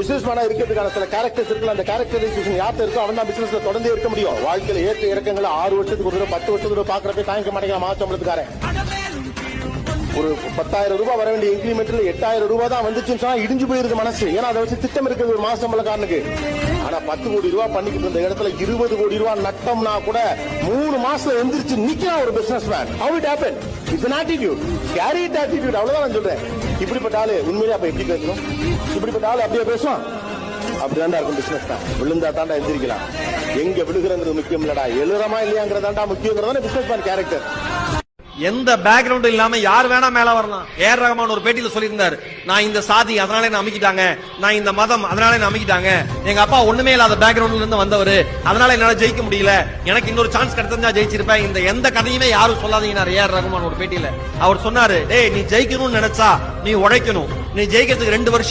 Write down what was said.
Business மேனா இருக்கிறதுக்கான சில characters இருக்கு. அந்த கேரக்டரைசேஷன் யார்கிட்ட இருக்கோ அவன் தான் பிசினஸ்ல தொடர்ந்து இருக்க முடியும். வாழ்க்கையில ஏற்ற இறக்கங்களை 6 வருஷத்துக்கு ஒரு 10 வருஷத்துக்கு பாக்குறப்ப தாங்கிக்க மாட்டேங்க. மாசம்பளத்துக்காரன் ஒரு 10,000 ரூபாய் வர வேண்டிய இன்கிரிமெண்ட்ல 8,000 ரூபாய் தான் வந்துச்சுன்னு சொன்னா இடிஞ்சு போயிருது மனசு. ஏன்னா அதை வச்சு திட்டம் இருக்குது ஒரு மாசம்பளக்காரனுக்கு. ஆனா 10 கோடி ரூபாய் பண்ணிக்கிட்டு இருந்த இடத்துல 20 கோடி ரூபாய் நட்டம்னா கூட 3 மாசம் எந்திரிச்சு நிக்கிறான் ஒரு business man. How it happened? It's an attitude. Carry it attitude. அவ்வளவுதான் நான் சொல்றேன். இப்படிப்பட்ட ஆளு உண்மையிலே அப்ப எப்படி பேசணும்? இப்படிப்பட்ட ஆளு அப்படியே பேசுவான். அப்படிதான்டா இருக்கும் பிசினஸ் தான். விழுந்தா தாண்டா எந்திரிக்கலாம். எங்க விழுகிறங்கிறது முக்கியம் இல்லடா, எழுறமா இல்லையாங்கிறதாண்டா முக்கியங்கிறதான பிசினஸ் மேன் கேரக்டர். எந்த பேக்ரவுண்டும் இல்லாம யார் வேணா மேல வரலாம். ஏஆர் ரஹ்மான் ஒரு பேட்டியில சொல்லியிருந்தார், நான் இந்த சாதி அதனால என்ன அமைக்கிட்டாங்க, நான் இந்த மதம் அதனால என்ன அமைக்கிட்டாங்க, எங்க அப்பா ஒண்ணுமே இல்லாத பேக்ரவுண்ட்ல இருந்து வந்தவர் அதனால என்னால ஜெயிக்க முடியல, எனக்கு இன்னொரு சான்ஸ் கிடைச்சிருந்தா ஜெயிச்சிருப்பேன். இந்த எந்த கதையுமே யாரும் சொல்லாதீங்க. ஏஆர் ரஹ்மான் ஒரு பேட்டியில அவர் சொன்னாரு, டேய் நீ ஜெயிக்கணும்னு நினைச்சா நீ உழைக்கணும், நீ ஜெயிக்கிறதுக்கு 2 வருஷம்